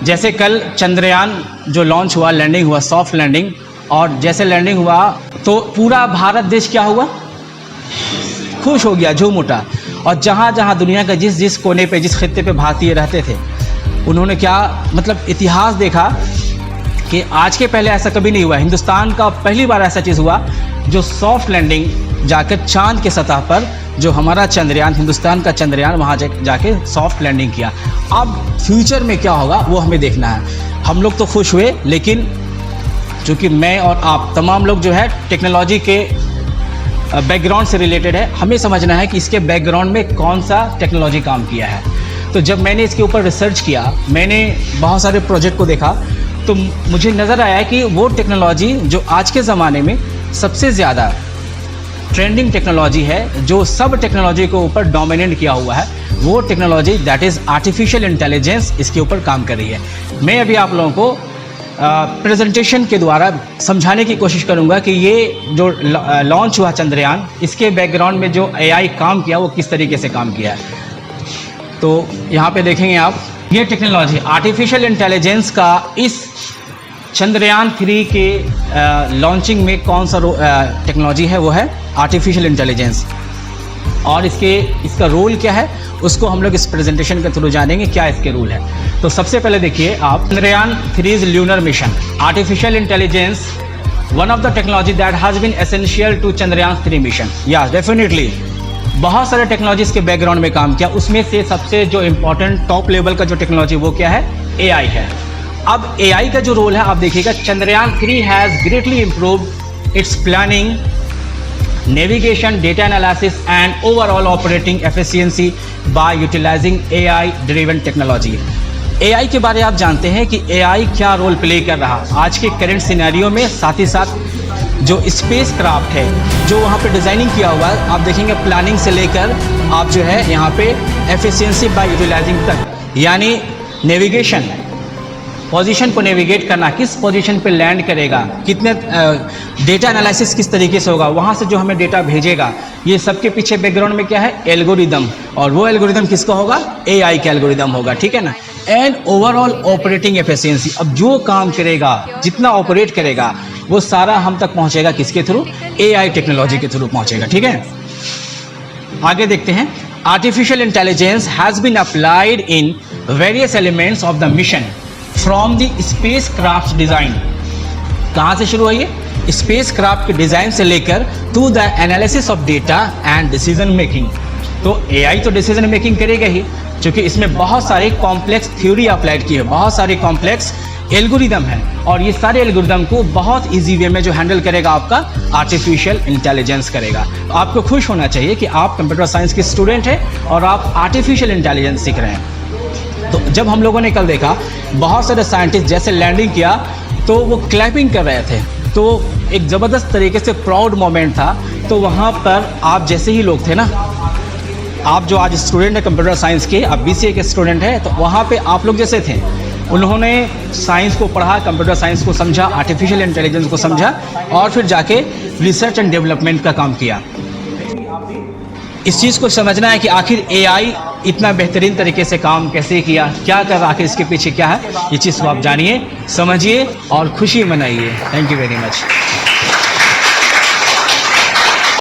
जैसे कल चंद्रयान जो लॉन्च हुआ, लैंडिंग हुआ, सॉफ्ट लैंडिंग, और जैसे लैंडिंग हुआ तो पूरा भारत देश क्या हुआ, खुश हो गया, झूम उठा। और जहाँ जहाँ दुनिया का जिस जिस कोने पे, जिस खित्ते पे भारतीय रहते थे, उन्होंने क्या मतलब इतिहास देखा कि आज के पहले ऐसा कभी नहीं हुआ। हिंदुस्तान का पहली बार ऐसा चीज़ हुआ जो सॉफ्ट लैंडिंग जाकर चांद के सतह पर, जो हमारा चंद्रयान, हिंदुस्तान का चंद्रयान वहाँ जाके सॉफ्ट लैंडिंग किया। अब फ्यूचर में क्या होगा वो हमें देखना है। हम लोग तो खुश हुए, लेकिन चूँकि मैं और आप तमाम लोग जो है टेक्नोलॉजी के बैकग्राउंड से रिलेटेड है, हमें समझना है कि इसके बैकग्राउंड में कौन सा टेक्नोलॉजी काम किया है। तो जब मैंने इसके ऊपर रिसर्च किया, मैंने बहुत सारे प्रोजेक्ट को देखा, तो मुझे नज़र आया कि वो टेक्नोलॉजी जो आज के ज़माने में सबसे ज़्यादा ट्रेंडिंग टेक्नोलॉजी है, जो सब टेक्नोलॉजी के ऊपर डोमिनेट किया हुआ है, वो technology that is artificial intelligence इसके ऊपर काम कर रही है। मैं अभी आप लोगों को प्रेजेंटेशन के द्वारा समझाने की कोशिश करूंगा कि ये जो लॉन्च हुआ चंद्रयान, इसके बैकग्राउंड में जो एआई काम किया वो किस तरीके से काम किया है। तो यहाँ पे देखेंगे आप, ये टेक्नोलॉजी आर्टिफिशियल इंटेलिजेंस का इस चंद्रयान 3 के लॉन्चिंग में कौन सा टेक्नोलॉजी है, वो है आर्टिफिशियल इंटेलिजेंस। और इसका रोल क्या है उसको हम लोग इस प्रेजेंटेशन के थ्रू जानेंगे, क्या इसके रूल है। तो सबसे पहले देखिए आप, Chandrayaan 3 lunar mission, artificial intelligence one of the technology that has been essential to Chandrayaan 3 mission. या डेफिनेटली बहुत सारे टेक्नोलॉजीज के बैकग्राउंड में काम किया, उसमें से सबसे जो इम्पोर्टेंट टॉप लेवल का जो टेक्नोलॉजी वो क्या है, एआई है। अब एआई का जो रोल है आप देखिएगा, Chandrayaan 3 has greatly improved it's planning, navigation, data analysis and overall operating efficiency by utilizing AI driven technology। AI के बारे में आप जानते हैं कि AI क्या रोल प्ले कर रहा आज के करंट सिनेरियो में। साथ ही साथ जो स्पेस क्राफ्ट है जो वहाँ पे डिज़ाइनिंग किया हुआ है, आप देखेंगे प्लानिंग से लेकर आप जो है यहाँ पे एफिशिएंसी बाय यूटिलाइजिंग तक, यानी नेविगेशन, पोजीशन को नेविगेट करना, किस पोजीशन पे लैंड करेगा, कितने डेटा एनालिसिस किस तरीके से होगा, वहाँ से जो हमें डेटा भेजेगा, ये सबके पीछे बैकग्राउंड में क्या है, एल्गोरिदम। और वो एल्गोरिदम किसका होगा, एआई का एल्गोरिदम होगा, ठीक है ना। एंड ओवरऑल ऑपरेटिंग एफिशिएंसी, अब जो काम करेगा, जितना ऑपरेट करेगा, वो सारा हम तक पहुँचेगा किसके थ्रू, एआई टेक्नोलॉजी के थ्रू पहुँचेगा, ठीक है। आगे देखते हैं, artificial intelligence has been applied in various elements of the mission from the space craft design. कहाँ से शुरू हुई है, स्पेस क्राफ्ट के डिज़ाइन से लेकर to the analysis of data and decision making. तो एआई तो डिसीजन मेकिंग करेगा ही, क्योंकि इसमें बहुत सारे कॉम्प्लेक्स थ्योरी अप्लाइड की है, बहुत सारे कॉम्प्लेक्स एल्गोरिदम है, और ये सारे एल्गोरिदम को बहुत इजी वे में जो हैंडल करेगा आपका आर्टिफिशियल इंटेलिजेंस करेगा। तो आपको खुश होना चाहिए कि आप कंप्यूटर साइंस के स्टूडेंट हैं और आप आर्टिफिशियल इंटेलिजेंस सीख रहे हैं। तो जब हम लोगों ने कल देखा, बहुत सारे साइंटिस्ट जैसे लैंडिंग किया तो वो क्लैपिंग कर रहे थे, तो एक ज़बरदस्त तरीके से प्राउड मोमेंट था। तो वहाँ पर आप जैसे ही लोग थे ना, आप जो आज स्टूडेंट है कंप्यूटर साइंस के, आप बीसीए के स्टूडेंट हैं, तो वहाँ पे आप लोग जैसे थे, उन्होंने साइंस को पढ़ा, कंप्यूटर साइंस को समझा, आर्टिफिशियल इंटेलिजेंस को समझा, और फिर जाके रिसर्च एंड डेवलपमेंट का काम किया। इस चीज़ को समझना है कि आखिर एआई इतना बेहतरीन तरीके से काम कैसे किया, क्या कर रहा, आखिर इसके पीछे क्या है, ये चीज़ को आप जानिए, समझिए और खुशी मनाइए। Thank you very much.